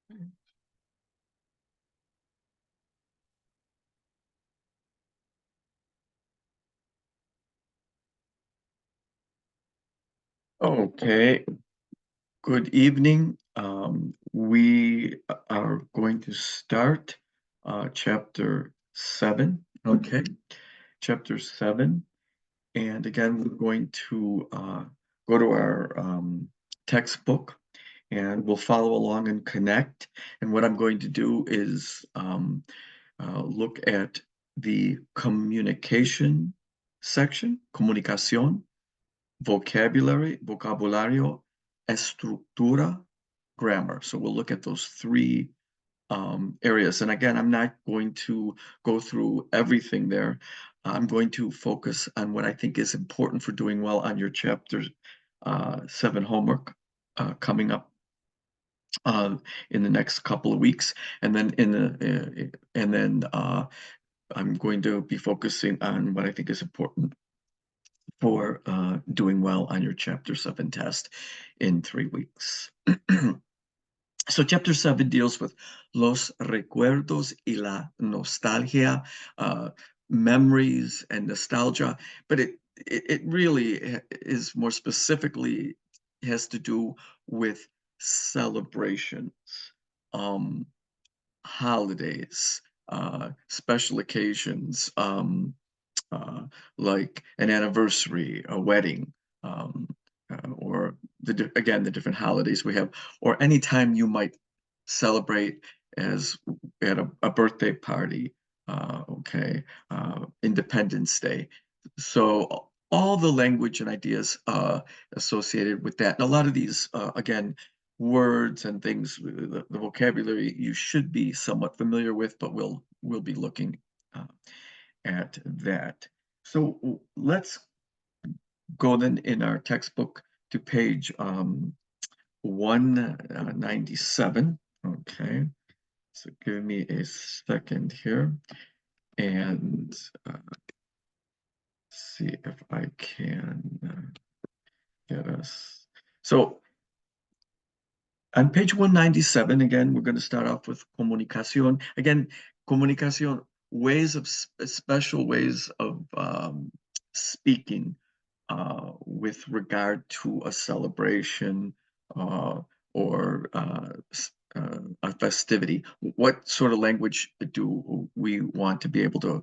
Okay, good evening. We are going to start chapter 7. Okay, chapter 7. And again, we're going to go to our textbook and we'll follow along and connect. And what I'm going to do is look at the communication section, comunicación, vocabulario, estructura, grammar. So we'll look at those three areas. And again, I'm not going to go through everything there. I'm going to focus on what I think is important for doing well on your chapter 7 homework coming up in the next couple of weeks. And then I'm going to be focusing on what I think is important for doing well on your chapter 7 test in 3 weeks. So chapter 7 deals with los recuerdos y la nostalgia, memories and nostalgia, but it really is more specifically has to do with celebrations, um, holidays, special occasions, uh, like an anniversary, a wedding, or again the different holidays we have, or anytime you might celebrate as at a birthday party, okay, Independence Day. So all the language and ideas associated with that, and a lot of these again words and things, the vocabulary you should be somewhat familiar with, but we'll be looking uh, at that. So let's go then in our textbook to page 197. Okay, so give me a second here and see if I can get us. So on page 197, again, we're going to start off with comunicación. Again, comunicación, special ways of speaking with regard to a celebration or a festivity. What sort of language do we want to be able to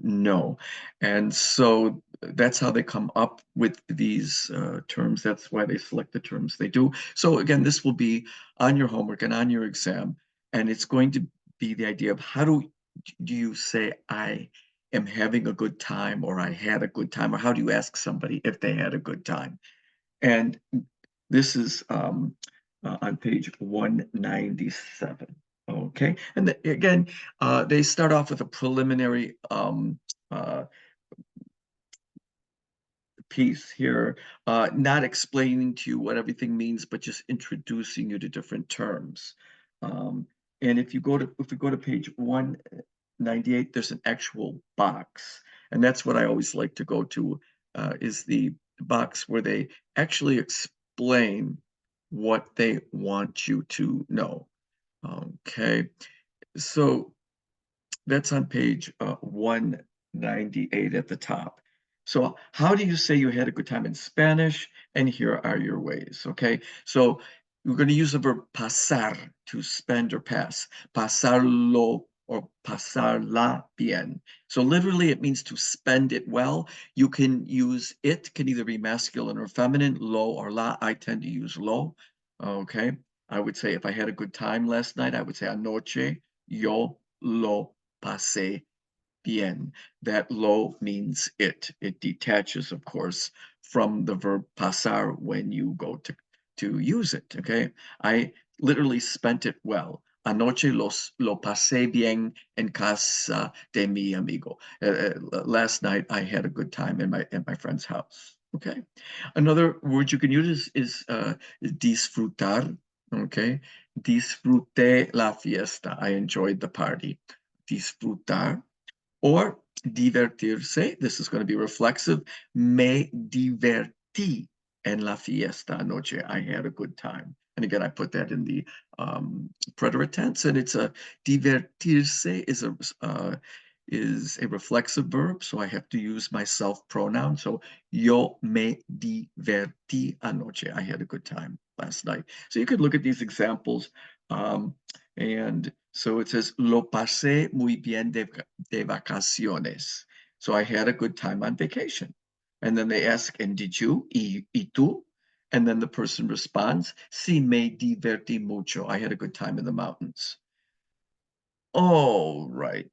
know? And so that's how they come up with these terms. That's why they select the terms they do. So again, this will be on your homework and on your exam, and it's going to be the idea of how do you say I am having a good time or I had a good time, or how do you ask somebody if they had a good time? And this is on page 197. Okay, and again, they start off with a preliminary uh, piece here, not explaining to you what everything means, but just introducing you to different terms. And if we go to page 198, there's an actual box, and that's what I always like to go to, is the box where they actually explain what they want you to know. Okay, so that's on page 198 at the top. So how do you say you had a good time in Spanish? And here are your ways, okay? So we're going to use the verb pasar, to spend or pass. Pasarlo or pasarla bien. So literally it means to spend it well. You can use it, can either be masculine or feminine, lo or la. I tend to use lo, okay? I would say if I had a good time last night, I would say anoche yo lo pasé bien. That lo means it. It detaches, of course, from the verb pasar when you go to use it, okay? I literally spent it well. Anoche lo pasé bien en casa de mi amigo. Last night I had a good time in my friend's house. Okay. Another word you can use is disfrutar. Okay. Disfruté la fiesta. I enjoyed the party. Disfrutar or divertirse. This is going to be reflexive. Me divertí en la fiesta anoche. I had a good time. And again, I put that in the preterite tense, and it's a divertirse is a reflexive verb, so I have to use my self pronoun. So yo me divertí anoche. I had a good time last night. So you could look at these examples. And so it says, lo pasé muy bien de vacaciones. So I had a good time on vacation. And then they ask, and did you? ¿Y tú? And then the person responds, sí, me divertí mucho. I had a good time in the mountains. All right.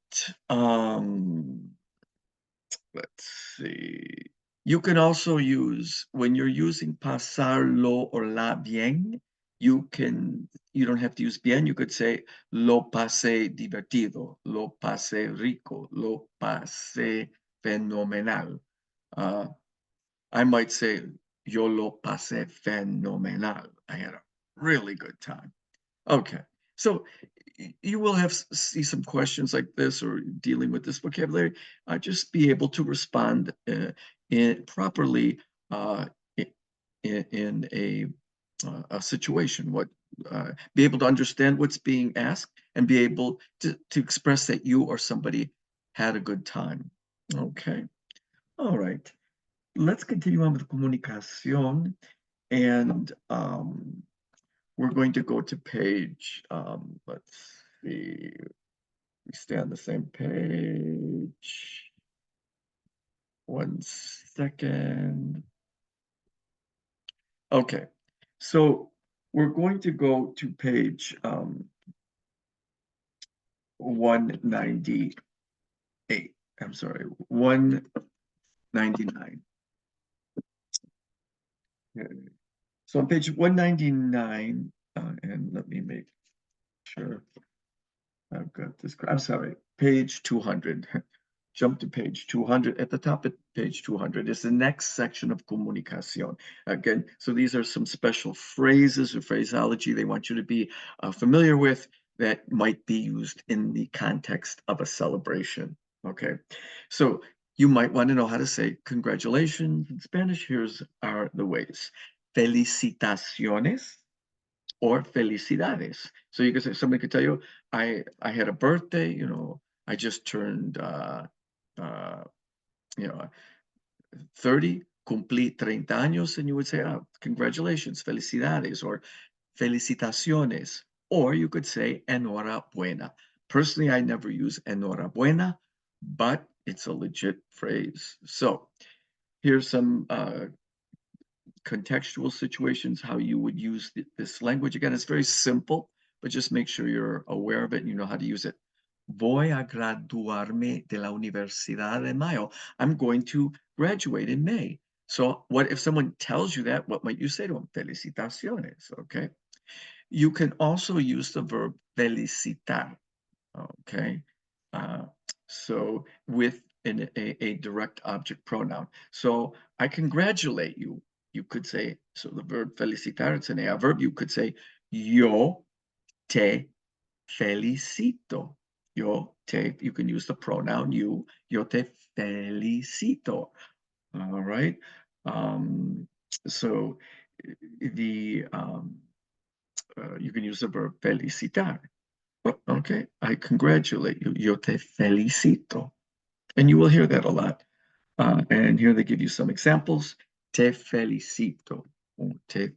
Let's see. You can also use, when you're using pasarlo or la bien, you don't have to use bien. You could say lo pasé divertido, lo pasé rico, lo pasé fenomenal. I might say yo lo pasé fenomenal. I had a really good time. Okay, so you will see some questions like this or dealing with this vocabulary. Just be able to respond properly in a situation. Be able to understand what's being asked and be able to express that you or somebody had a good time. Okay, all right. Let's continue on with comunicación, and we're going to go to page, let's see, we stay on the same page. 1 second. Okay, so we're going to go to page 198. I'm sorry, 199. Okay. So on page 199, and let me make sure I've got this. I'm sorry, page 200. Jump to page 200. At the top of page 200 is the next section of comunicación. Again, so these are some special phrases or phraseology they want you to be familiar with that might be used in the context of a celebration. Okay, so you might want to know how to say congratulations in Spanish. Here's are the ways. Felicitaciones or felicidades. So you could say, somebody could tell you, I had a birthday, I just turned uh, 30, cumplí 30 años, and you would say, congratulations, felicidades, or felicitaciones. Or you could say enhorabuena. Personally, I never use enhorabuena, but it's a legit phrase. So here's some contextual situations, how you would use this language. Again, it's very simple, but just make sure you're aware of it and you know how to use it. Voy a graduarme de la Universidad de Mayo. I'm going to graduate in May. So what if someone tells you that, what might you say to them? Felicitaciones, okay? You can also use the verb felicitar, okay? So with a direct object pronoun. So I congratulate you. You could say, so the verb felicitar, it's an adverb. You could say, yo te felicito. You can use the pronoun you, yo te felicito. All right. So the you can use the verb felicitar. Okay, I congratulate you. Yo te felicito. And you will hear that a lot. And here they give you some examples. Te felicito. Or te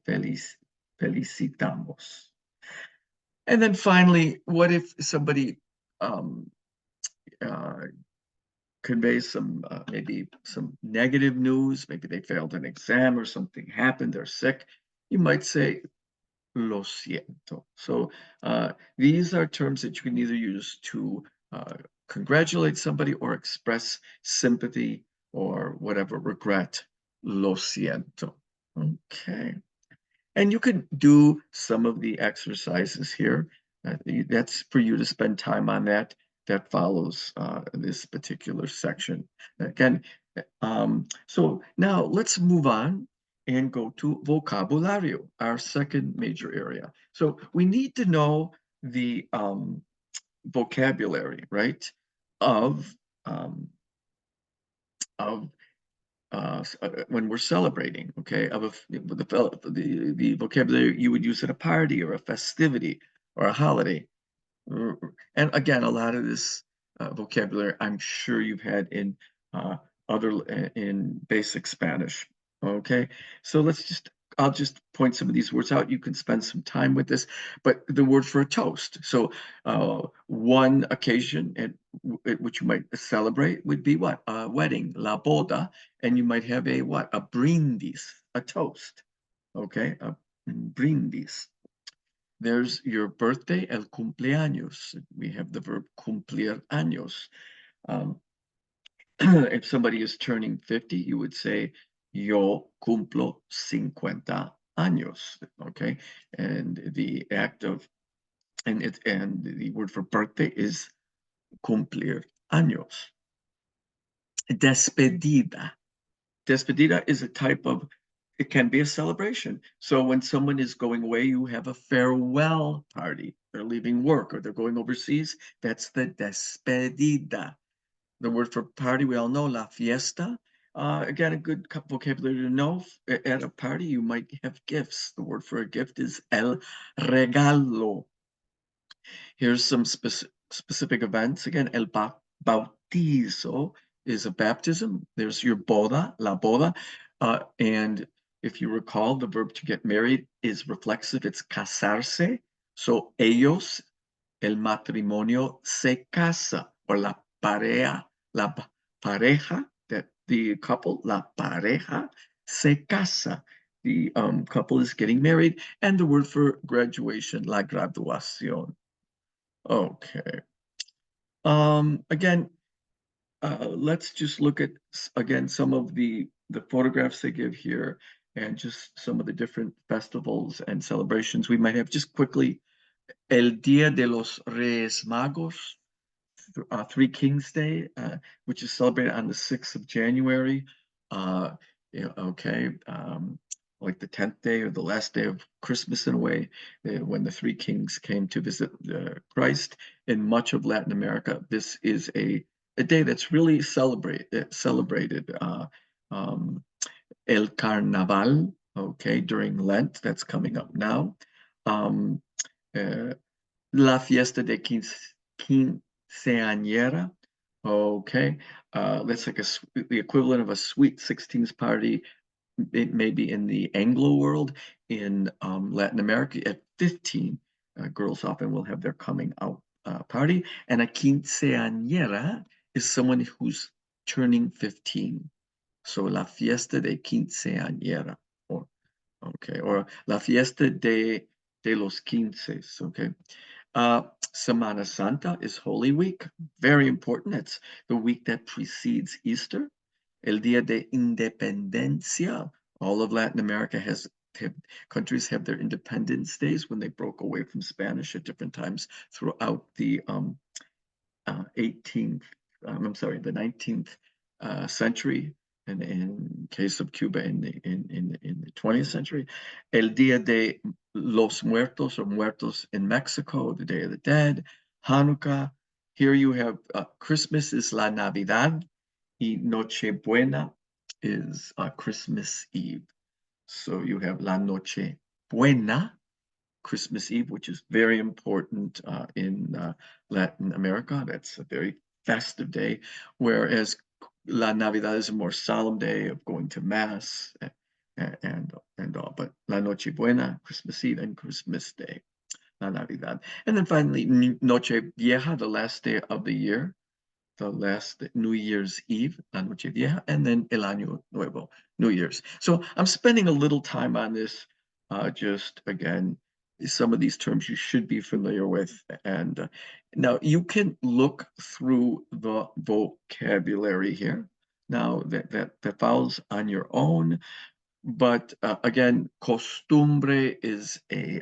felicitamos. And then finally, what if somebody uh, conveys some maybe some negative news? Maybe they failed an exam or something happened, they're sick. You might say, lo siento. So these are terms that you can either use to congratulate somebody or express sympathy or whatever, regret. Lo siento. Okay. And you can do some of the exercises here. That's for you to spend time on that. That follows this particular section. Again, so now let's move on and go to vocabulario, our second major area. So we need to know the vocabulary, right, of when we're celebrating, okay, the vocabulary you would use at a party or a festivity or a holiday. And again, a lot of this vocabulary I'm sure you've had in uh, in basic Spanish. Okay, so I'll just point some of these words out. You can spend some time with this, but the word for a toast. So one occasion at which you might celebrate would be what? A wedding, la boda, and you might have a what? A brindis, a toast. Okay, a brindis. There's your birthday, el cumpleaños. We have the verb cumplir años. Um, if somebody is turning 50, you would say, yo cumplo 50 años. Okay, and the act of and the word for birthday is cumplir años. Despedida. Despedida is a type of, it can be a celebration. So when someone is going away, you have a farewell party. They're leaving work or they're going overseas. That's the despedida. The word for party, we all know, la fiesta. Again, a good vocabulary to know. At a party, you might have gifts. The word for a gift is el regalo. Here's some specific events. Again, el bautizo is a baptism. There's your boda, la boda. And if you recall, the verb to get married is reflexive. It's casarse. So ellos, el matrimonio se casa, or la pareja, that the couple, la pareja se casa. The couple is getting married. And the word for graduation, la graduación. Okay. Again, let's just look at again some of the photographs they give here and just some of the different festivals and celebrations we might have. Just quickly, El Día de los Reyes Magos, Three Kings Day, which is celebrated on the 6th of January. Okay, like the 10th day or the last day of Christmas in a way, when the three kings came to visit Christ. In much of Latin America, this is a day that's really celebrated. El Carnaval, okay, during Lent, that's coming up now. Um, uh, La Fiesta de Quinceañera. Okay, that's like the equivalent of a sweet 16th party, maybe in the Anglo world. In Latin America, at 15, girls often will have their coming out party, and a quinceañera is someone who's turning 15. So la fiesta de quinceañera, or okay, or la fiesta de los quinces. Okay. Semana Santa is Holy Week, very important. It's the week that precedes Easter. El Día de Independencia. All of Latin America countries have their independence days when they broke away from Spanish at different times throughout the 18th, I'm sorry, the 19th century, and in case of Cuba in the 20th century. El Día de los Muertos, or Muertos in Mexico, the Day of the Dead. Hanukkah. Here you have Christmas is La Navidad, y Nochebuena is Christmas Eve. So you have La Noche Buena, Christmas Eve, which is very important in Latin America. That's a very festive day, whereas La Navidad is a more solemn day of going to Mass and all. But La Noche Buena, Christmas Eve, and Christmas Day, La Navidad. And then finally, Noche Vieja, the last day of the year, the last New Year's Eve, La Noche Vieja, and then El Año Nuevo, New Year's. So I'm spending a little time on this, just again, some of these terms you should be familiar with. And now you can look through the vocabulary here. Now that follows on your own. But again, costumbre is a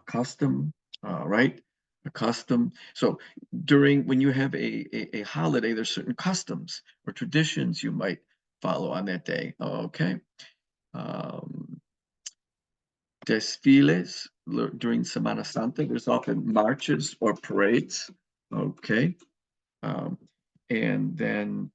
custom, right? A custom. So when you have a holiday, there's certain customs or traditions you might follow on that day. Okay. Desfiles during Semana Santa, there's often marches or parades. Okay. And then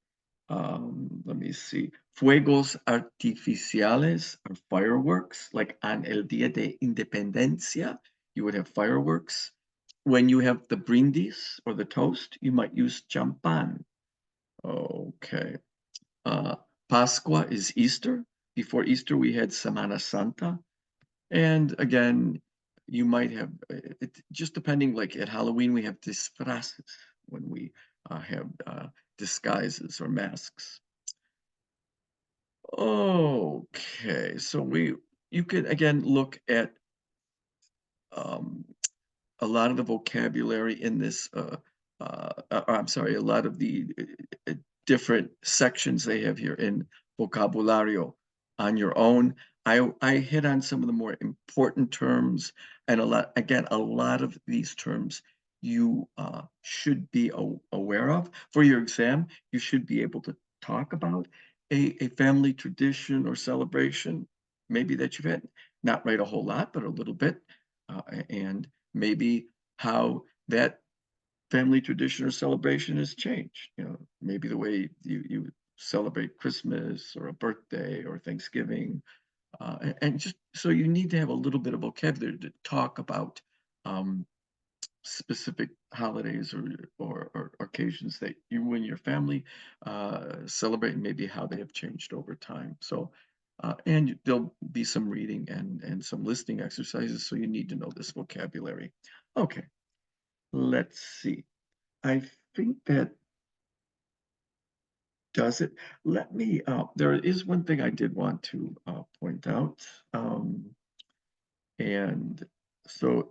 Let me see. Fuegos artificiales are fireworks, like on El Día de Independencia, you would have fireworks. When you have the brindis or the toast, you might use champán. Okay. Uh, Pascua is Easter. Before Easter, we had Semana Santa. And again, you might have, just depending, like at Halloween, we have disfraces when we have disguises or masks. Okay, so you could again look at um, a lot of the vocabulary in this, I'm sorry, a lot of the different sections they have here in vocabulario on your own. I hit on some of the more important terms, and a lot of these terms you should be aware of. For your exam, you should be able to talk about a family tradition or celebration, maybe that you've had, not write a whole lot, but a little bit, and maybe how that family tradition or celebration has changed. You know, maybe the way you celebrate Christmas or a birthday or Thanksgiving, and just so you need to have a little bit of vocabulary to talk about um, specific holidays or occasions that you and your family celebrate, and maybe how they have changed over time. So. And there'll be some reading and some listening exercises, so you need to know this vocabulary. Okay, let's see. I think that does it. Let me, there is one thing I did want to point out. And so,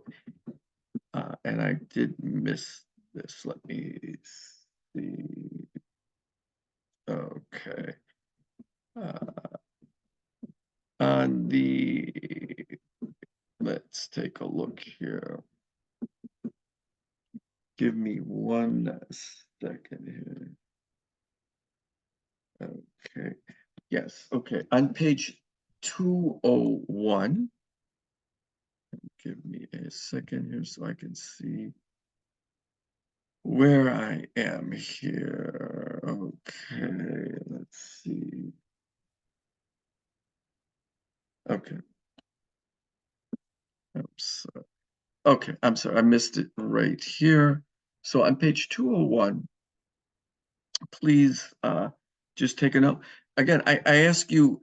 and I did miss this. Let me see. Okay. On the, let's take a look here. Give me 1 second here. Okay. Yes. Okay. On page 201, give me a second here so I can see where I am here. Okay, let's see. Okay. Oops. Okay, I'm sorry, I missed it right here. So on page 201, please just take a note. Again, I ask you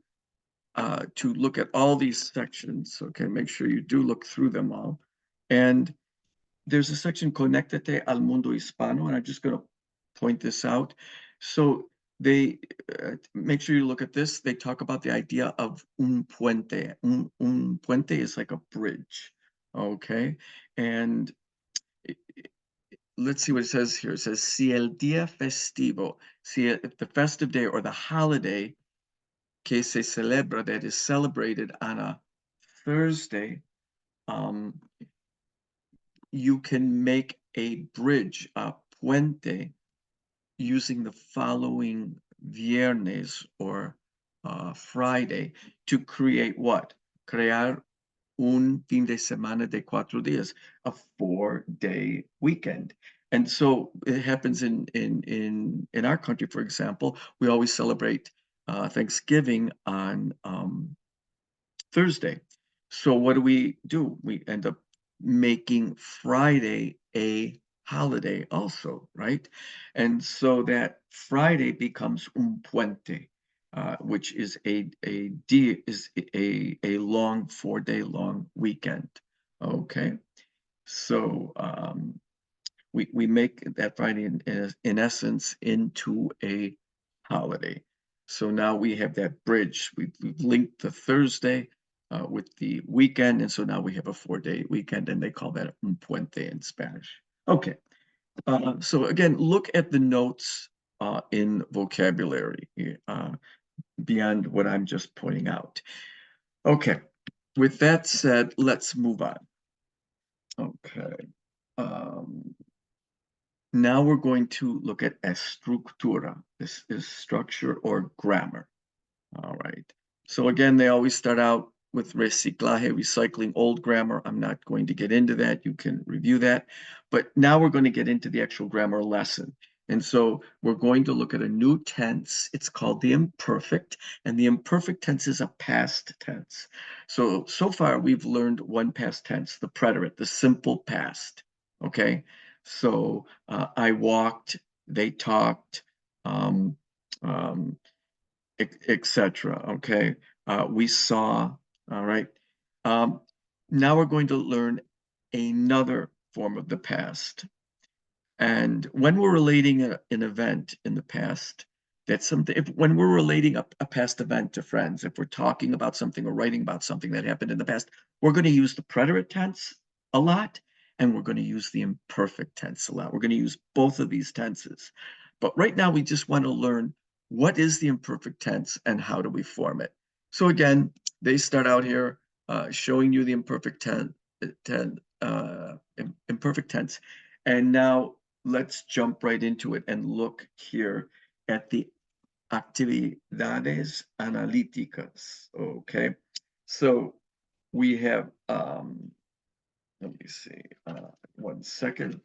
to look at all these sections, okay? Make sure you do look through them all. And there's a section, Conéctate al Mundo Hispano, and I'm just going to point this out. So they make sure you look at this. They talk about the idea of un puente. Un puente is like a bridge, okay? And let's see what it says here. It says, si el día festivo, si if the festive day or the holiday que se celebra, that is celebrated on a Thursday, you can make a bridge, a puente, using the following viernes or Friday to create what? Crear un fin de semana de 4 días, a 4-day weekend. And so it happens in our country, for example, we always celebrate Thanksgiving on Thursday. So what do? We end up making Friday a holiday also, right? And so that Friday becomes un puente, which is a long 4-day long weekend. Okay, so we make that Friday in essence into a holiday. So now we have that bridge. We've linked the Thursday with the weekend, and so now we have a 4-day weekend, and they call that un puente in Spanish. Okay, so again, look at the notes in vocabulary beyond what I'm just pointing out. Okay, with that said, let's move on. Okay. Now we're going to look at estructura. This is structure or grammar. All right. So again, they always start out with reciclaje, recycling old grammar. I'm not going to get into that. You can review that. But now we're going to get into the actual grammar lesson. And so we're going to look at a new tense. It's called the imperfect, and the imperfect tense is a past tense. So far we've learned one past tense, the preterite, the simple past. Okay, so I walked, they talked, um, um, etc. Okay, we saw. All right. Um, Now we're going to learn another form of the past. And when we're relating an event in the past, that's something, when we're relating a past event to friends, if we're talking about something or writing about something that happened in the past, we're going to use the preterite tense a lot, and we're going to use the imperfect tense a lot. We're going to use both of these tenses. But right now, we just want to learn what is the imperfect tense and how do we form it. So again, they start out here showing you the imperfect imperfect tense. And now let's jump right into it and look here at the actividades analíticas. Okay, so we have, let me see, 1 second.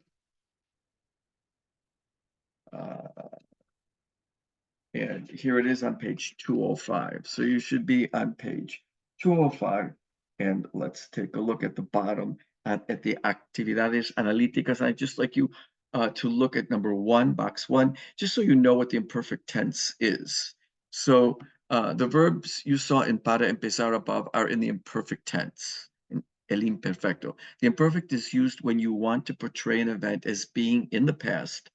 And here it is on page 205. So you should be on page 205. And let's take a look at the bottom at the actividades analíticas. I'd just like you to look at number 1, box 1, just so you know what the imperfect tense is. So the verbs you saw in para empezar above are in the imperfect tense, in el imperfecto. The imperfect is used when you want to portray an event as being in the past,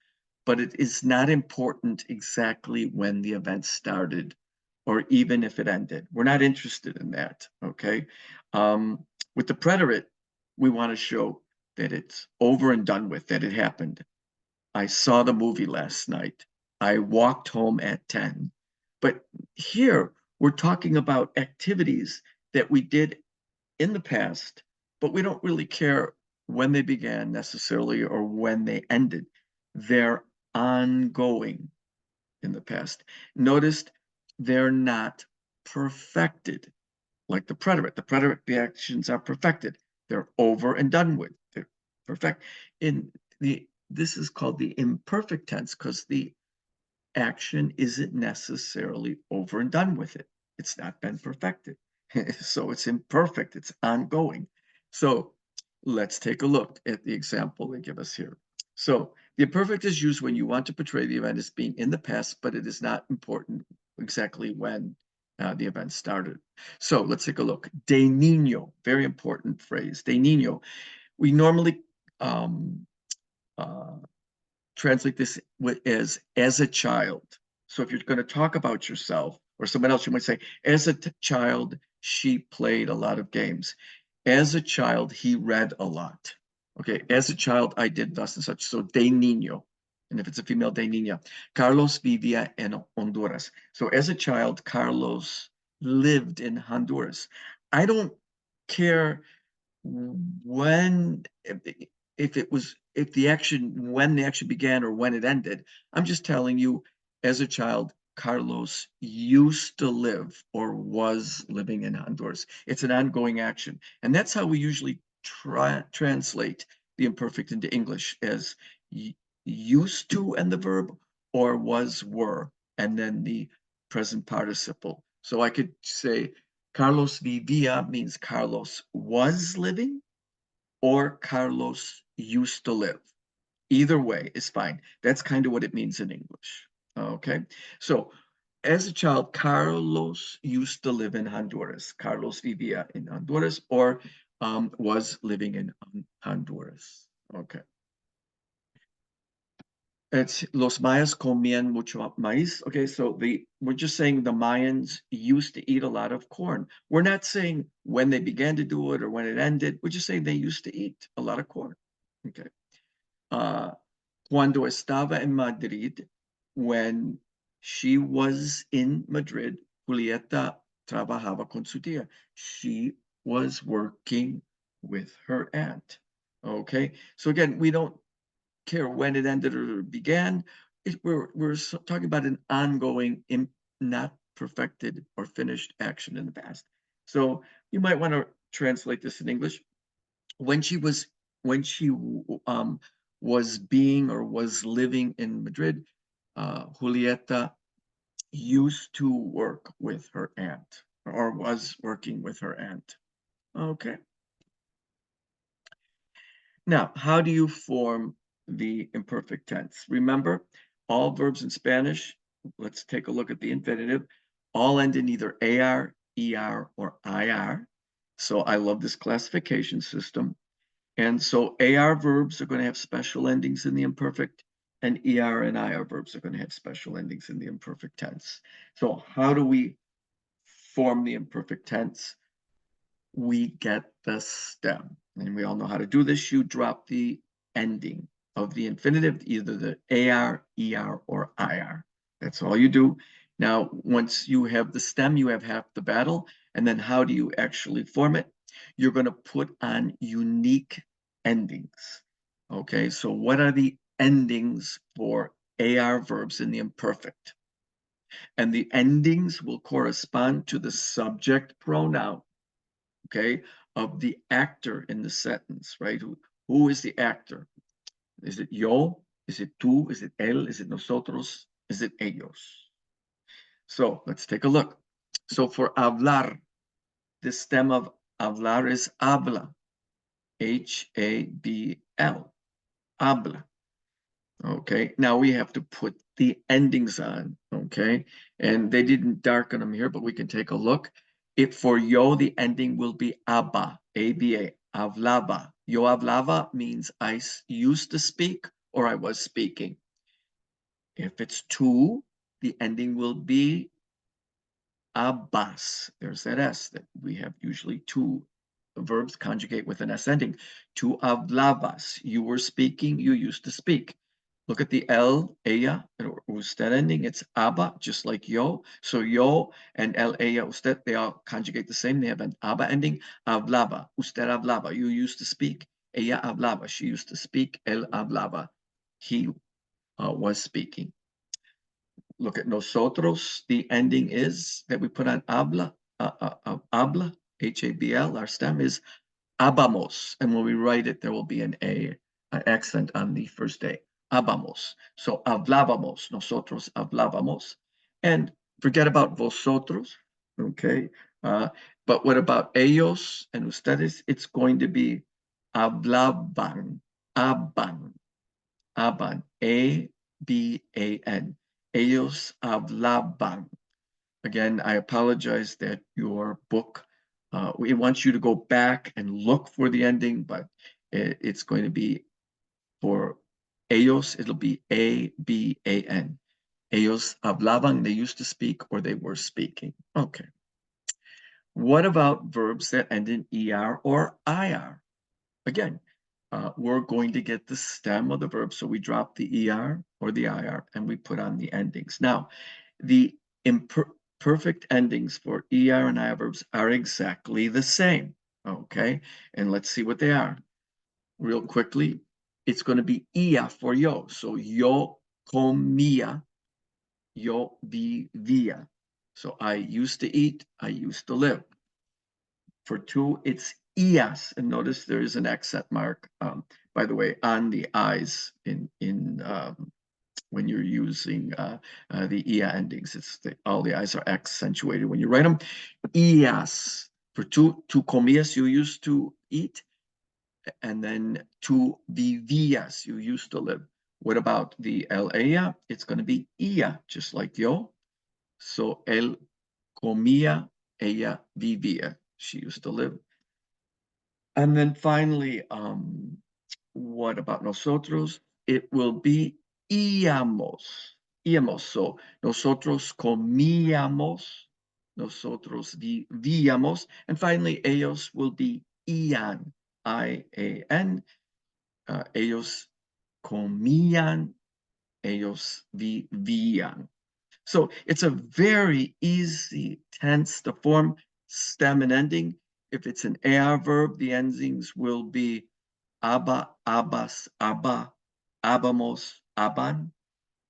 but it is not important exactly when the event started or even if it ended. We're not interested in that, okay? With the preterite, we want to show that it's over and done with, that it happened. I saw the movie last night. I walked home at 10. But here, we're talking about activities that we did in the past, but we don't really care when they began necessarily or when they ended. They're ongoing in the past. Notice they're not perfected like the preterite. The preterite, the actions are perfected. They're over and done with. They're perfect. This is called the imperfect tense because the action isn't necessarily over and done with it. It's not been perfected. So it's imperfect, it's ongoing. So let's take a look at the example they give us here. So the imperfect is used when you want to portray the event as being in the past, but it is not important exactly when the event started. So let's take a look. De niño, very important phrase. De niño. We normally uh, translate this as a child. So if you're going to talk about yourself or someone else, you might say, as a child, she played a lot of games. As a child, he read a lot. Okay, as a child, I did thus and such. So de niño. And if it's a female, de niña. Carlos vivía en Honduras. So as a child, Carlos lived in Honduras. I don't care when, if the action, when the action began or when it ended. I'm just telling you, as a child, Carlos used to live or was living in Honduras. It's an ongoing action. And that's how we usually translate the imperfect into English, as used to and the verb, or was, were, and then the present participle. So I could say Carlos vivía means Carlos was living, or Carlos used to live. Either way is fine. That's kind of what it means in English. Okay. So as a child, Carlos used to live in Honduras. Carlos vivía in Honduras, or was living in Honduras. Okay. It's los mayas comían mucho maíz. Okay, so we're just saying the Mayans used to eat a lot of corn. We're not saying when they began to do it or when it ended. We're just saying they used to eat a lot of corn. Okay. Cuando estaba en Madrid, when she was in Madrid, Julieta trabajaba con su tía. She was working with her aunt. Okay, so again, we don't care when it ended or began. We're talking about an ongoing, not perfected or finished action in the past. So you might want to translate this in English. When she was being or was living in Madrid. Julieta used to work with her aunt, or was working with her aunt. Okay. Now, how do you form the imperfect tense? Remember, all verbs in Spanish, let's take a look at the infinitive, all end in either AR, ER, or IR. So I love this classification system. And so AR verbs are going to have special endings in the imperfect, and ER and IR verbs are going to have special endings in the imperfect tense. So how do we form the imperfect tense? We get the stem. And we all know how to do this. You drop the ending of the infinitive, either the AR, ER, or IR. That's all you do. Now, once you have the stem, you have half the battle. And then how do you actually form it? You're going to put on unique endings. Okay, so what are the endings for AR verbs in the imperfect? And the endings will correspond to the subject pronoun, okay, of the actor in the sentence, right? Who is the actor? Is it yo? Is it tú? Is it él? Is it nosotros? Is it ellos? So let's take a look. So for hablar, the stem of hablar is habla, H-A-B-L, habla. Okay, now we have to put the endings on, okay? And they didn't darken them here, but we can take a look. If for yo, the ending will be aba, A-B-A, hablaba. Yo hablaba means I used to speak or I was speaking. If it's tú, the ending will be abas. There's that S that we have usually two verbs conjugate with an S ending. Tú hablabas. You were speaking, you used to speak. Look at the el, ella, or usted ending. It's aba, just like yo. So yo and el, ella, usted, they all conjugate the same. They have an aba ending. Hablaba, usted hablaba. You used to speak. Ella hablaba. She used to speak. Él hablaba. He was speaking. Look at nosotros. The ending is that we put on habla, habla, H-A-B-L. Our stem is habamos. And when we write it, there will be an accent on the first A. Habamos. So hablábamos. Nosotros hablábamos. And forget about vosotros. Okay. But what about ellos and ustedes? It's going to be hablaban. Aban. Aban. A-B-A-N. Ellos hablaban. Again, I apologize that your book, it wants you to go back and look for the ending, but it's going to be for ellos, it'll be A-B-A-N. Ellos hablaban, they used to speak or they were speaking. Okay. What about verbs that end in ER or IR? Again, we're going to get the stem of the verb, so we drop the ER or the IR and we put on the endings. Now, the imperfect endings for ER and IR verbs are exactly the same, okay? And let's see what they are. Real quickly, it's going to be ia for yo. So yo comía, yo vivía. So I used to eat, I used to live. For tú, it's ias, and notice there is an accent mark, by the way, on the eyes in when you're using the ia endings. It's all the eyes are accentuated when you write them. Ias. For tú comías, you used to eat, and then tú vivías, you used to live. What about the el ella? It's going to be ia, just like yo. So él comía, ella vivía. She used to live. And then finally, what about nosotros? It will be íamos. Íamos. So nosotros comíamos, nosotros vivíamos. And finally, ellos will be ian, I-A-N. Ellos comían, ellos vivían. So it's a very easy tense to form, stem and ending. If it's an AR verb, the endings will be aba, abas, aba, abamos, aban.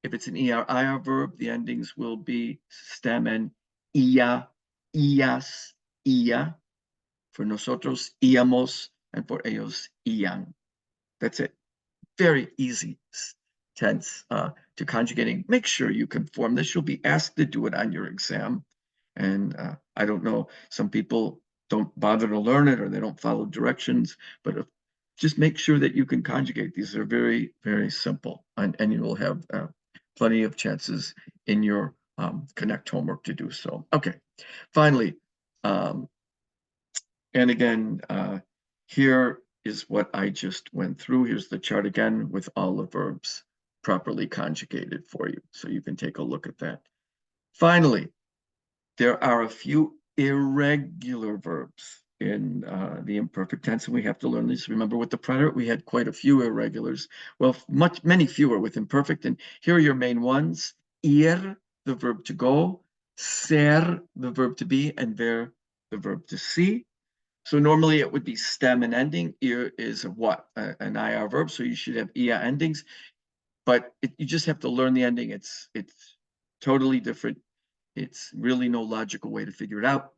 If it's an ER-IR verb, the endings will be stem and ia, ias, ia. For nosotros, íamos, and for ellos, ian. That's it. very easy tense to conjugating. Make sure you conform this. You'll be asked to do it on your exam. And I don't know, some people don't bother to learn it or they don't follow directions, but just make sure that you can conjugate. These are very, very simple, and you will have plenty of chances in your Connect homework to do so. Okay, finally, and again, here is what I just went through. Here's the chart again with all the verbs properly conjugated for you, so you can take a look at that. Finally, there are a few irregular verbs in the imperfect tense, and we have to learn these. Remember, with the preterite, we had quite a few irregulars. Well, many fewer with imperfect, and here are your main ones. Ir, the verb to go, ser, the verb to be, and ver, the verb to see. So normally it would be stem and ending. Ir is a what? An IR verb, so you should have ia endings, but you just have to learn the ending. It's totally different. It's really no logical way to figure it out.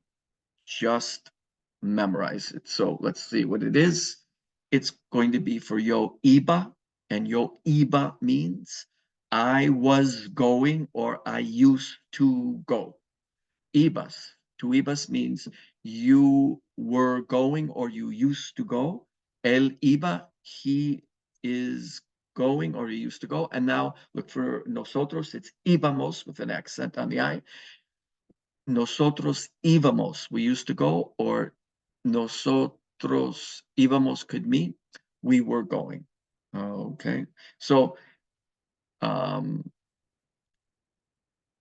Just memorize it. So let's see what it is. It's going to be for yo iba, and yo iba means I was going or I used to go. Ibas. To ibas means you were going or you used to go. El iba, he is going or he used to go. And now look for nosotros. It's íbamos with an accent on the I. Nosotros íbamos, we used to go, or nosotros íbamos could mean we were going. Okay, so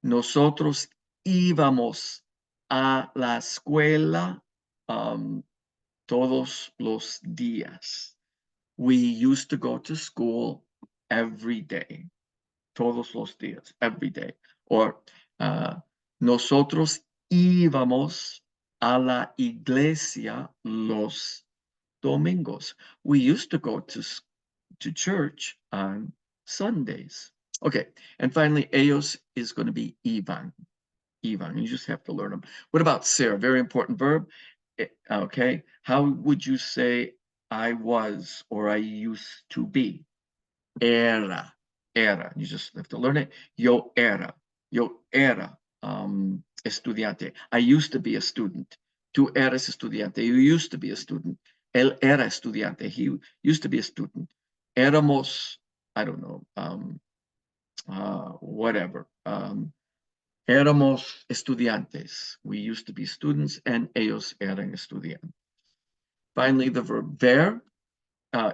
nosotros íbamos a la escuela todos los días. We used to go to school every day. Todos los días, every day. Or nosotros íbamos a la iglesia los domingos. We used to go to church on Sundays. Okay, and finally, ellos is going to be iban. Ivan, you just have to learn them. What about ser? Very important verb. Okay, how would you say I was or I used to be? Era. Era. You just have to learn it. Yo era. Yo era estudiante. I used to be a student. Tú eres estudiante. You used to be a student. Él era estudiante. He used to be a student. Éramos, I don't know, whatever. Éramos estudiantes. We used to be students, and ellos eran estudiantes. Finally, the verb ver. Now,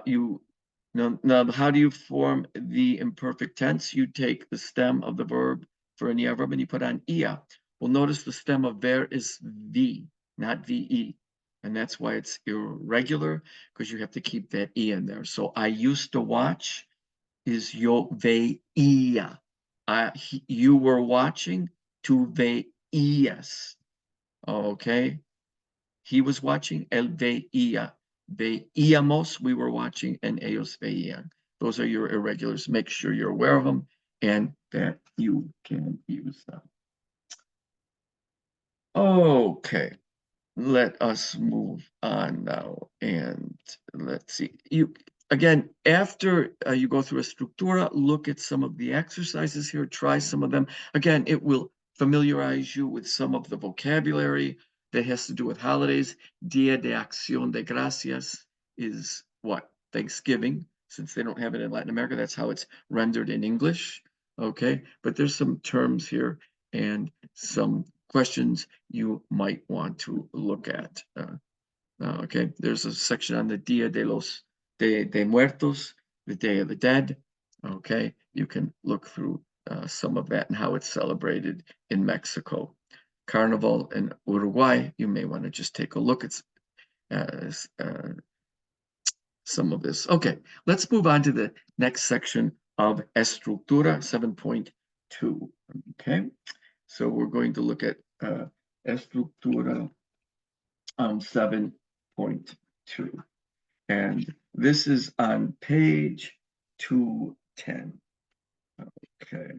how do you form the imperfect tense? You take the stem of the verb for an ER verb and you put on ia. Well, notice the stem of ver is V, not VE. And that's why it's irregular, because you have to keep that E in there. So I used to watch is yo veía. You were watching, tú veías. Okay? He was watching, él veía. Veíamos, we were watching, and ellos veían. Those are your irregulars. Make sure you're aware of them and that you can use them. Okay, let us move on now. And let's see. Again, after you go through a structura, look at some of the exercises here, try some of them. Again, it will familiarize you with some of the vocabulary that has to do with holidays. Dia de Acción de Gracias is what? Thanksgiving. Since they don't have it in Latin America, that's how it's rendered in English. Okay, but there's some terms here and some questions you might want to look at. Okay, there's a section on the Dia de Muertos, the Day of the Dead. Okay, you can look through some of that and how it's celebrated in Mexico. Carnival in Uruguay, you may want to just take a look at some of this. Okay, let's move on to the next section of Estructura 7.2. Okay, so we're going to look at Estructura 7.2. And this is on page 210. Okay,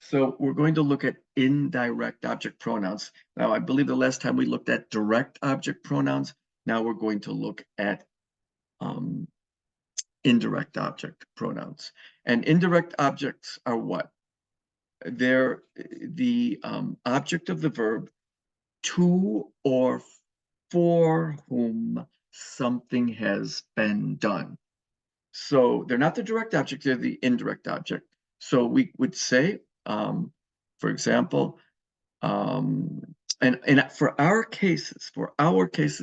so we're going to look at indirect object pronouns. Now, I believe the last time we looked at direct object pronouns. Now we're going to look at indirect object pronouns. And indirect objects are what? They're the object of the verb to or for whom something has been done. So they're not the direct object, they're the indirect object. So we would say, for example, and for our cases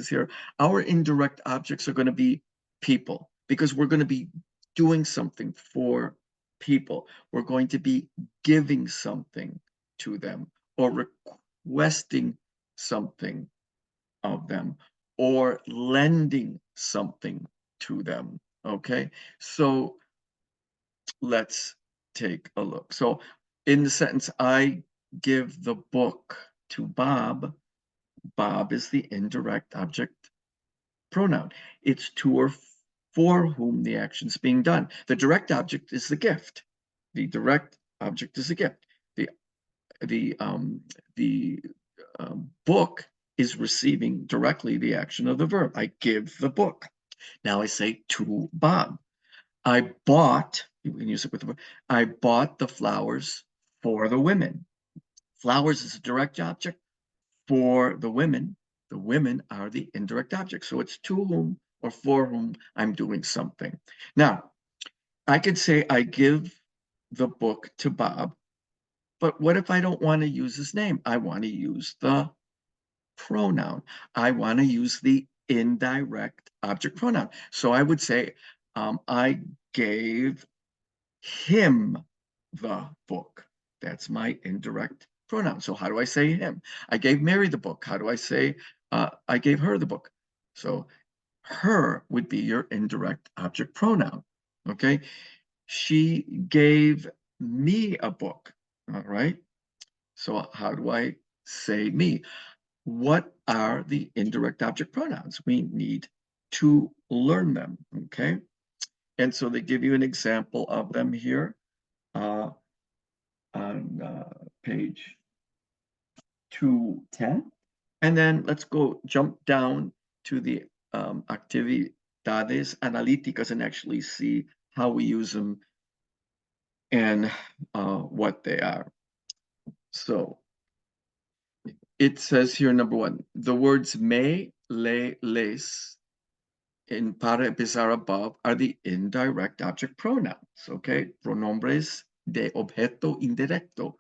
here, our indirect objects are going to be people, because we're going to be doing something for people. We're going to be giving something to them, or requesting something of them, or lending something to them. Okay, so let's take a look. So in the sentence, I give the book to Bob, Bob is the indirect object pronoun. It's to or for whom the action's being done. The direct object is the gift. The direct object is a gift. The book is receiving directly the action of the verb. I give the book. Now I say to Bob. I bought, you can use it with the word, I bought the flowers for the women. Flowers is a direct object for the women. The women are the indirect object. So it's to whom or for whom I'm doing something. Now, I could say I give the book to Bob, but what if I don't want to use his name? I want to use the pronoun. I want to use the indirect object pronoun. So I would say, I gave him the book. That's my indirect pronoun. So how do I say him? I gave Mary the book. How do I say I gave her the book? So her would be your indirect object pronoun. Okay. She gave me a book. All right. So how do I say me? What are the indirect object pronouns? We need to learn them. Okay. And so they give you an example of them here. On page 210. And then let's go jump down to the actividades analíticas and actually see how we use them and what they are. So it says here, number one, the words me, le, les, in para empezar above are the indirect object pronouns, okay? Pronombres de objeto indirecto.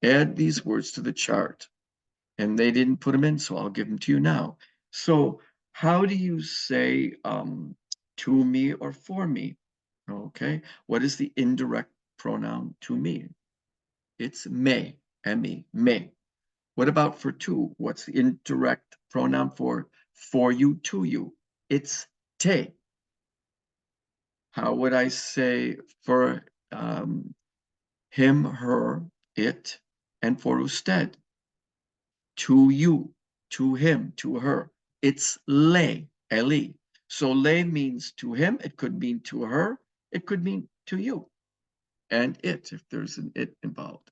Add these words to the chart. And they didn't put them in, so I'll give them to you now. So how do you say to me or for me? Okay, what is the indirect pronoun to me? It's me, M-E, me. What about for to? What's the indirect pronoun for you, to you? It's te. How would I say for him, her, it, and for usted? To you, to him, to her. It's le, L-E. So le means to him, it could mean to her, it could mean to you. And it, if there's an it involved.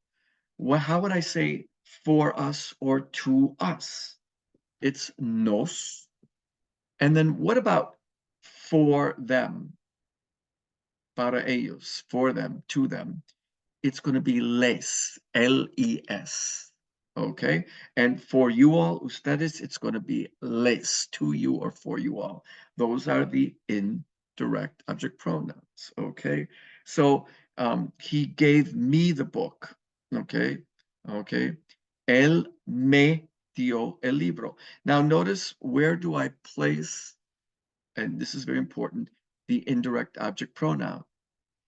How would I say for us or to us? It's nos. And then what about for them? Para ellos, for them, to them. It's going to be les, L-E-S. Okay, and for you all, ustedes, it's going to be les, to you or for you all. Those are the indirect object pronouns. Okay, so he gave me the book. Okay, okay. Él me dio el libro. Now notice, where do I place, and this is very important, the indirect object pronoun?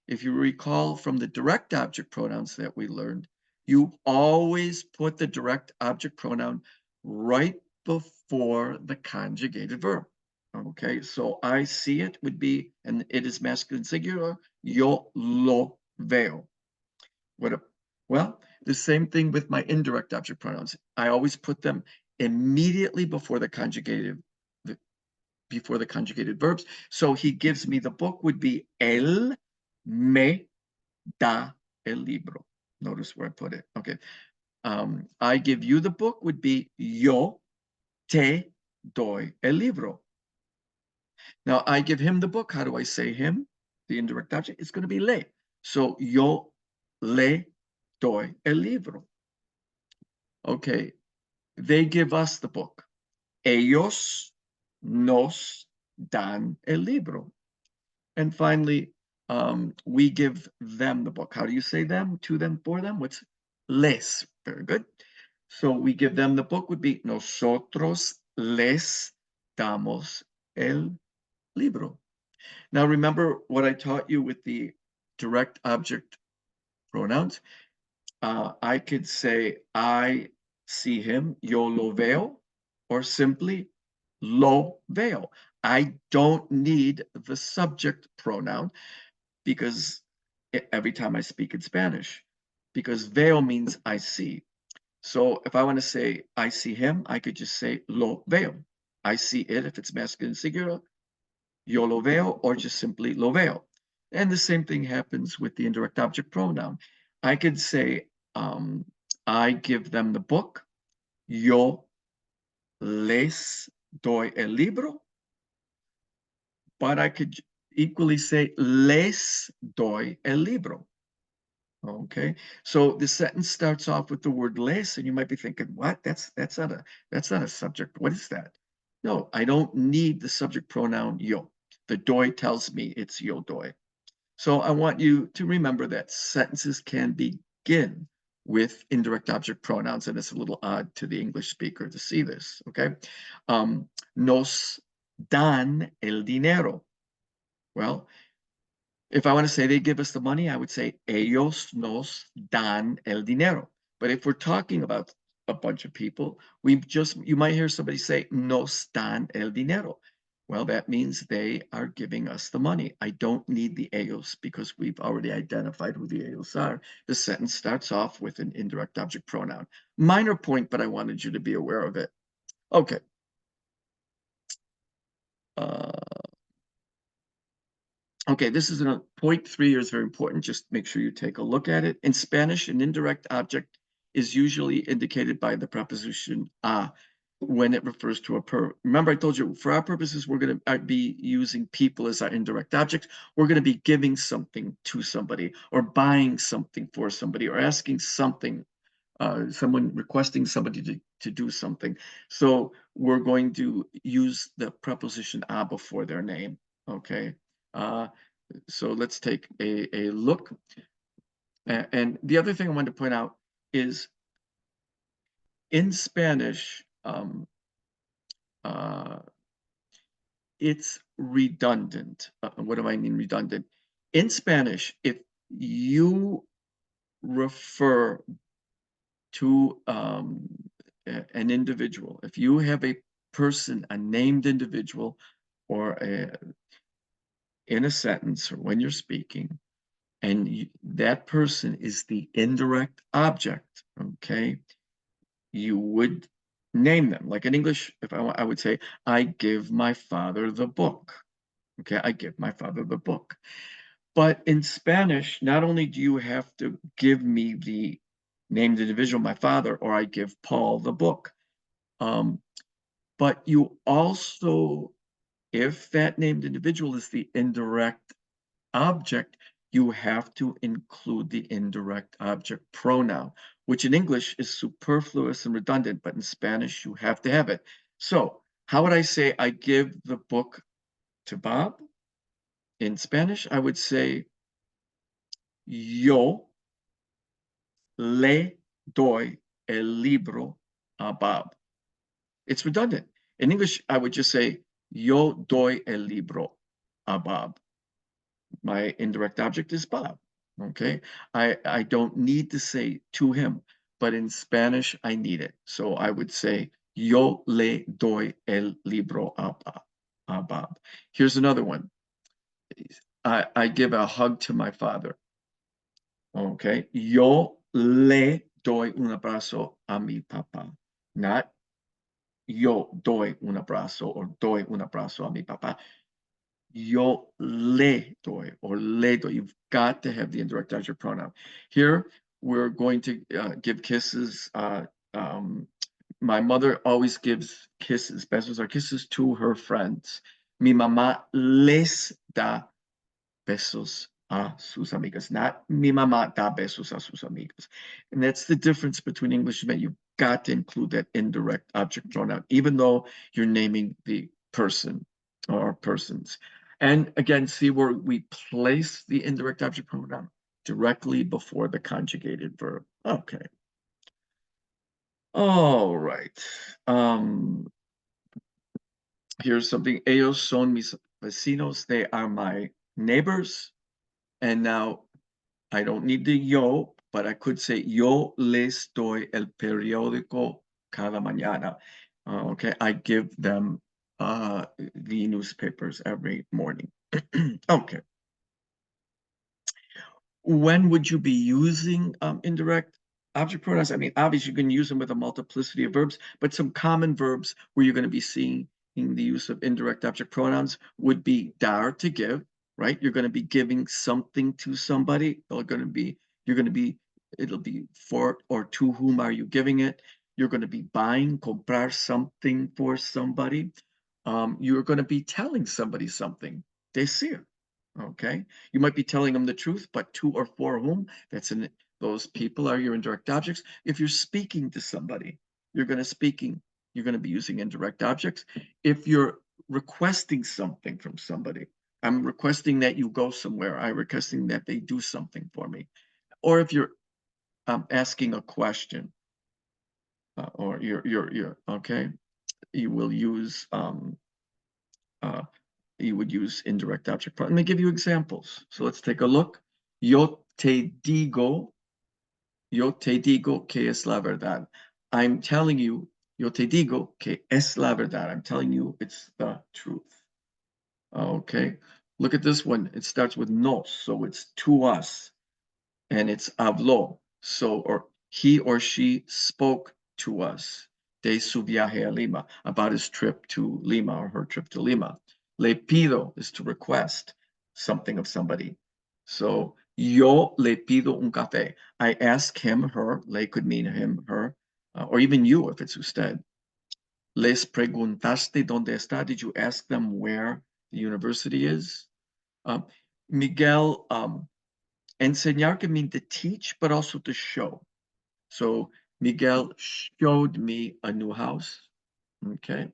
If you recall from the direct object pronouns that we learned, you always put the direct object pronoun right before the conjugated verb. Okay, so I see it would be, and it is masculine singular, yo lo veo. Well, the same thing with my indirect object pronouns. I always put them immediately before the conjugated verbs. So he gives me the book would be él me da el libro. Notice where I put it. Okay. I give you the book would be yo te doy el libro. Now I give him the book. How do I say him? the indirect object, it's going to be le. So yo le doy el libro. Okay, they give us the book. Ellos nos dan el libro. And finally, we give them the book. How do you say them? To them, for them? What's les? Very good. So we give them the book would be nosotros les damos el libro. Now remember what I taught you with the direct object pronouns. I could say I see him, yo lo veo, or simply lo veo. I don't need the subject pronoun because every time I speak in Spanish, because veo means I see. So if I want to say I see him, I could just say lo veo. I see it if it's masculine singular, yo lo veo, or just simply lo veo. And the same thing happens with the indirect object pronoun. I could say I give them the book, yo les doy el libro, but I could equally say les doy el libro. Okay, so the sentence starts off with the word les, and you might be thinking, "What? That's not a subject. What is that?" No, I don't need the subject pronoun yo. The doy tells me it's yo doy. So I want you to remember that sentences can begin with indirect object pronouns, and it's a little odd to the English speaker to see this. Okay, nos dan el dinero. Well, if I want to say they give us the money, I would say ellos nos dan el dinero. But if we're talking about a bunch of people, you might hear somebody say nos dan el dinero. Well, that means they are giving us the money. I don't need the ellos because we've already identified who the ellos are. The sentence starts off with an indirect object pronoun. Minor point, but I wanted you to be aware of it. Okay. Okay, this is point 3 here is very important. Just make sure you take a look at it. In Spanish, an indirect object is usually indicated by the preposition a when it refers to a Remember, I told you, for our purposes, we're going to be using people as our indirect object. We're going to be giving something to somebody or buying something for somebody or asking something, someone requesting somebody to do something. So we're going to use the preposition a before their name, okay? So let's take a look. And the other thing I wanted to point out is in Spanish, it's redundant. What do I mean redundant? In Spanish, if you refer to an individual, if you have a person, a named individual, or in a sentence or when you're speaking, and that person is the indirect object, okay, you would name them. Like in English, if I would say, I give my father the book. Okay, I give my father the book. But in Spanish, not only do you have to give me the named individual, my father, or I give Paul the book, but you also, if that named individual is the indirect object, you have to include the indirect object pronoun, which in English is superfluous and redundant, but in Spanish, you have to have it. So how would I say I give the book to Bob? In Spanish, I would say, yo le doy el libro a Bob. It's redundant. In English, I would just say, yo doy el libro a Bob. My indirect object is Bob. Okay, I don't need to say to him, but in Spanish I need it. So I would say yo le doy el libro a Bob. Here's another one. I give a hug to my father. Okay, yo le doy un abrazo a mi papá. Not yo doy un abrazo or doy un abrazo a mi papá. Yo le doy or le doy. You've got to have the indirect object pronoun. Here, we're going to give kisses. My mother always gives kisses, besos or kisses to her friends. Mi mamá les da besos a sus amigas, not mi mamá da besos a sus amigos. And that's the difference between English and Spanish. You've got to include that indirect object pronoun, even though you're naming the person or persons. And again, see where we place the indirect object pronoun directly before the conjugated verb. Okay. All right. Here's something. Ellos son mis vecinos. They are my neighbors. And now I don't need the yo, but I could say yo les doy el periódico cada mañana. Okay, I give them the newspapers every morning. Okay. When would you be using indirect object pronouns? I mean, obviously you can use them with a multiplicity of verbs, but some common verbs where you're going to be seeing the use of indirect object pronouns would be dar, to give, right? You're going to be giving something to somebody. You're going to be, it'll be for or to whom are you giving it? You're going to be buying, comprar something for somebody. You're going to be telling somebody something. Decir. Okay. You might be telling them the truth, but to or for whom? Those people are your indirect objects. If you're speaking to somebody, you're going to be using indirect objects. If you're requesting something from somebody, I'm requesting that you go somewhere. I'm requesting that they do something for me. Or if you're asking a question, or you're okay, you will use uh, you would use indirect object. Let me give you examples. So let's take a look. Yo te digo que es la verdad. I'm telling you, yo te digo que es la verdad. I'm telling you it's the truth. Okay. Look at this one. It starts with nos, so it's to us. And it's habló, so or he or she spoke to us de su viaje a Lima, about his trip to Lima or her trip to Lima. Le pido is to request something of somebody. So yo le pido un café. I ask him, her. Le could mean him, her, or even you if it's usted. Les preguntaste dónde está? Did you ask them where the university is? Miguel enseñar can mean to teach, but also to show. So Miguel showed me a new house. Okay.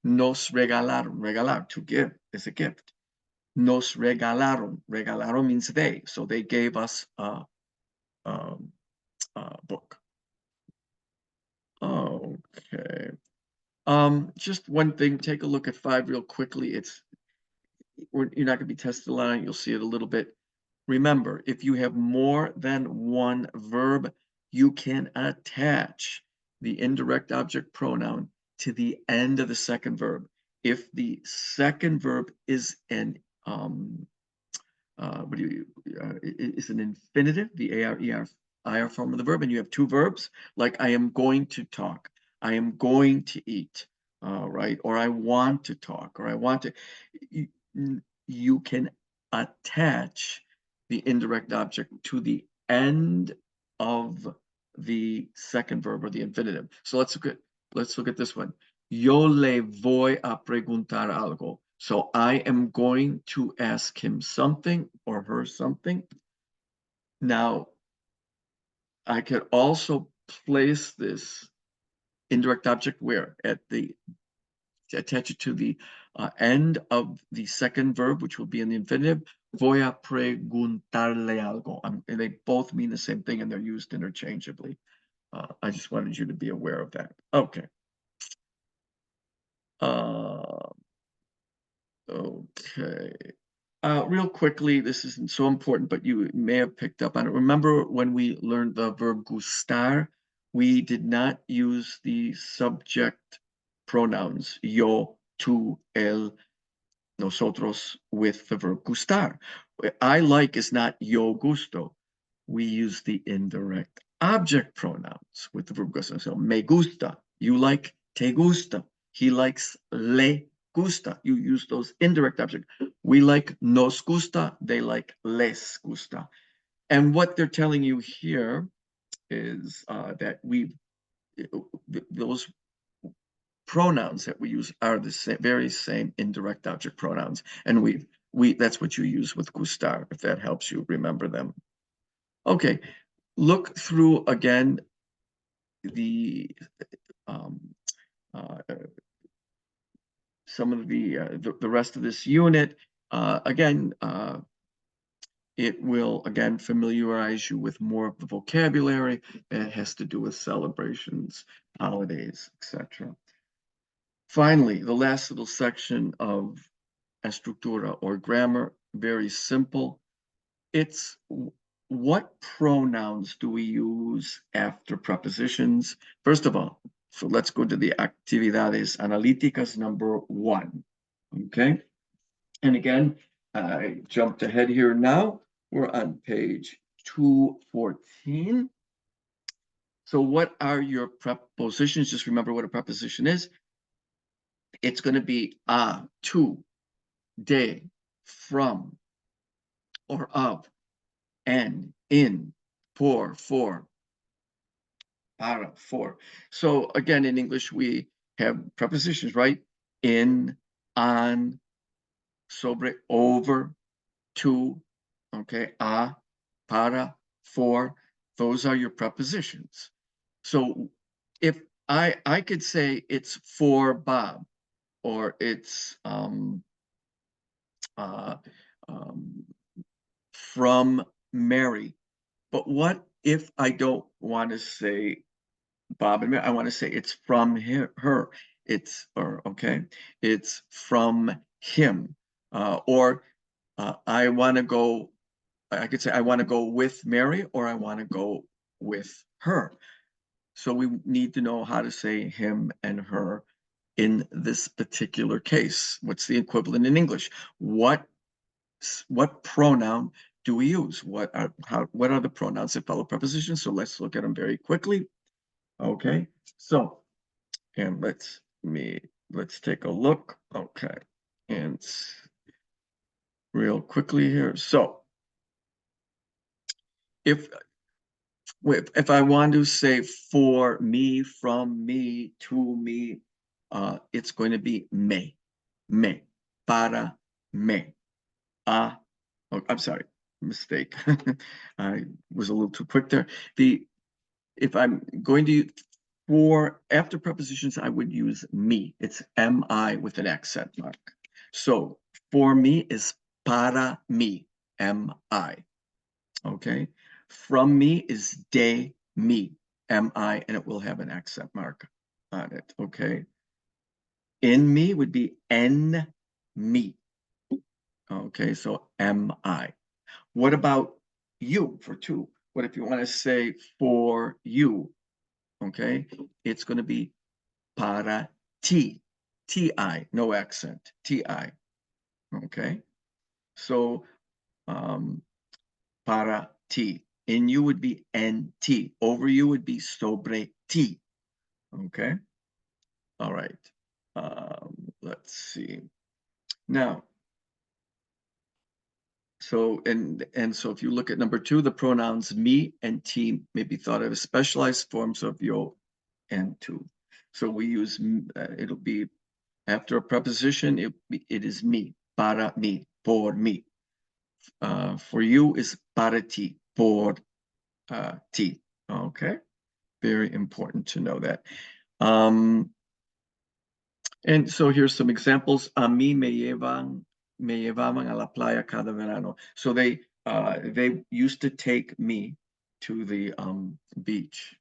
Nos regalaron. Regalar, to give, is a gift. Nos regalaron. Regalaron means they. So they gave us a book. Okay. Just one thing, take a look at 5 real quickly. You're not going to be tested a lot. You'll see it a little bit. Remember, if you have more than one verb, you can attach the indirect object pronoun to the end of the second verb. If the second verb is an is an infinitive, the AR form of the verb, and you have 2 verbs, like I am going to talk, I am going to eat, right? Or I want to talk, or I want to. You can attach the indirect object to the end of the second verb or the infinitive. So let's look at this one. Yo le voy a preguntar algo. So I am going to ask him something or her something. Now, I could also place this indirect object where attach it to the end of the second verb, which will be in the infinitive. Voy a preguntarle algo. And they both mean the same thing and they're used interchangeably. I just wanted you to be aware of that. Okay. Okay. Real quickly, this isn't so important, but you may have picked up on it. Remember when we learned the verb gustar, we did not use the subject pronouns yo, tú, él, nosotros with the verb gustar. I like is not yo gusto. We use the indirect object pronouns with the verb gusto. So me gusta, you like, te gusta, he likes, le gusta. You use those indirect objects. We like nos gusta, they like les gusta. And what they're telling you here is that those pronouns that we use are the very same indirect object pronouns. And we've that's what you use with gustar, if that helps you remember them. Okay, look through again the some of the rest of this unit. Again, it will again familiarize you with more of the vocabulary that has to do with celebrations, holidays, etc. Finally, the last little section of estructura or grammar, very simple. It's what pronouns do we use after prepositions? First of all, so let's go to the actividades analíticas number 1. Okay. And again, I jumped ahead here now. We're on page 214. So what are your prepositions? Just remember what a preposition is. It's going to be a, to, de, from, or of, and, in, for, para, for. So again, in English, we have prepositions, right? In, on, sobre, over, to, okay, a, para, for. Those are your prepositions. So if I could say it's for Bob, or it's from Mary. But what if I don't want to say Bob and Mary? I want to say it's from her. It's okay. It's from him. Or I want to go. I could say I want to go with Mary, or I want to go with her. So we need to know how to say him and her in this particular case. What's the equivalent in English? What pronoun do we use? What are the pronouns that follow prepositions? So let's look at them very quickly. Okay, so and let's take a look. Okay, and real quickly here. So if I want to say for me, from me, to me, it's going to be me, para me. Oh, I'm sorry, mistake. I was a little too quick there. If I'm going to for after prepositions, I would use me. It's mi with an accent mark. So for me is para mí, mi. Okay. From me is de mí, mi, and it will have an accent mark on it. Okay. In me would be en me. Okay, so mi. What about you for two? What if you want to say for you? Okay, it's going to be para ti, ti, no accent, ti. Okay, so para ti. In you would be en ti. Over you would be sobre ti. Okay, all right. Let's see. Now, so so if you look at number 2, the pronouns me and ti may be thought of as specialized forms of yo and tu. So we use it'll be after a preposition. It is me, para mí, por mí. For you is para ti, por ti. Okay, very important to know that. And so here's some examples. A mí me llevaban a la playa cada verano. So they used to take me to the beach.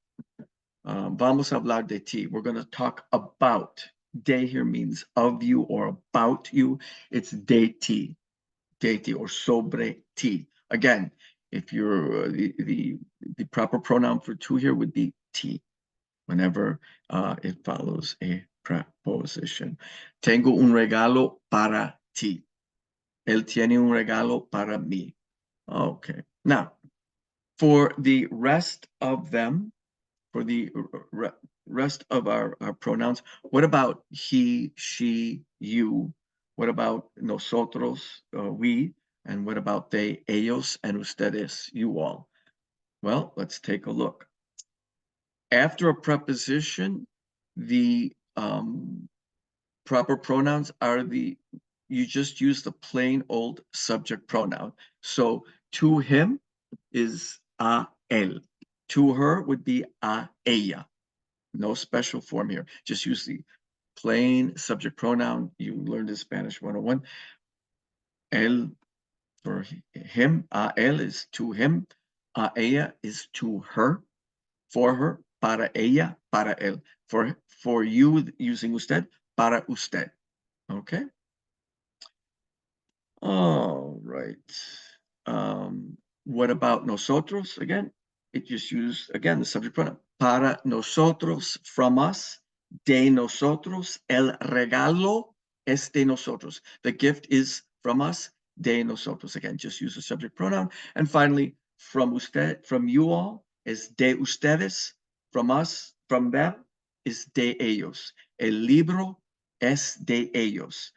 Vamos a hablar de ti. We're going to talk about. De here means of you or about you. It's de ti or sobre ti. Again, if you're the proper pronoun for tu here would be ti whenever it follows a preposition. Tengo un regalo para ti. Él tiene un regalo para mí. Okay. Now, for the rest of them, for the rest of our pronouns, what about he, she, you? What about nosotros, we? And what about they, ellos, and ustedes, you all? Well, let's take a look. After a preposition, the proper pronouns are the you just use the plain old subject pronoun. So to him is a él. To her would be a ella. No special form here. Just use the plain subject pronoun. You learned in Spanish 101. Él for him, a él is to him, a ella is to her, for her, para ella, para él. For you, using usted, para usted. Okay? All right. What about nosotros again? It just used, again, the subject pronoun. Para nosotros, from us, de nosotros, el regalo es de nosotros. The gift is from us, de nosotros. Again, just use the subject pronoun. And finally, from usted, from you all, is de ustedes. From us, from them, is de ellos. El libro es de ellos.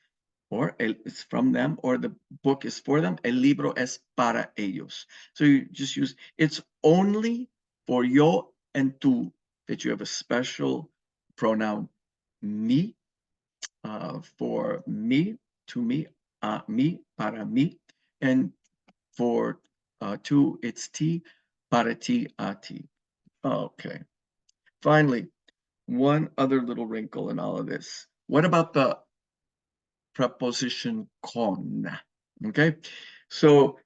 Or it's from them, or the book is for them. El libro es para ellos. So you just use, it's only for yo and tú that you have a special pronoun me, for me, to me, a mí, para mí, and for tú, it's ti, para ti, a ti. Okay. Finally, one other little wrinkle in all of this. What about the preposition con? Okay, so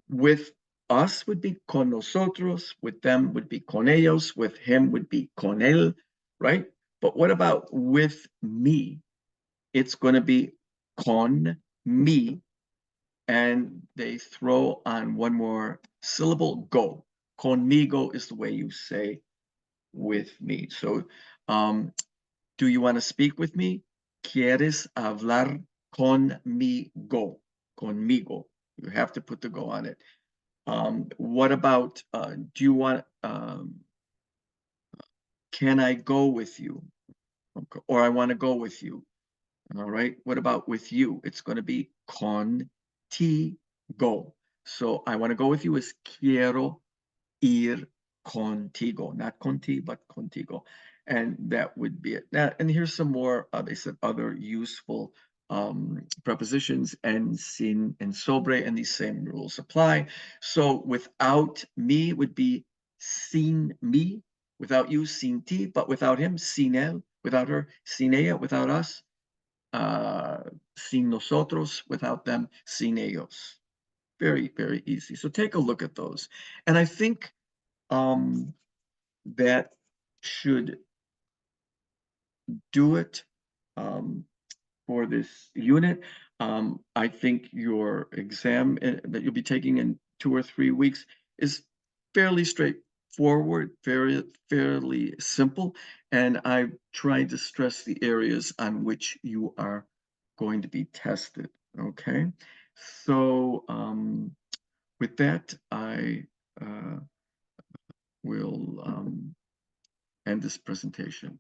with us would be con nosotros, with them would be con ellos, with him would be con él, right? But what about with me? It's going to be con me, and they throw on one more syllable, go. Conmigo is the way you say with me. So do you want to speak with me? ¿Quieres hablar conmigo? Conmigo. You have to put the go on it. What about, do you want, can I go with you? Okay. Or I want to go with you. All right. What about with you? It's going to be contigo. So I want to go with you is quiero ir contigo, not conti, but contigo. And that would be it. Now, and here's some more, they said other useful prepositions, and sin and sobre, and these same rules apply. So without me would be sin me, without you, sin ti, but without him, sin él, without her, sin ella, without us, sin nosotros, without them, sin ellos. Very, very easy. So take a look at those. And I think that should do it for this unit. I think your exam that you'll be taking in 2 or 3 weeks is fairly straightforward, fairly simple, and I tried to stress the areas on which you are going to be tested. Okay, so with that, I will end this presentation.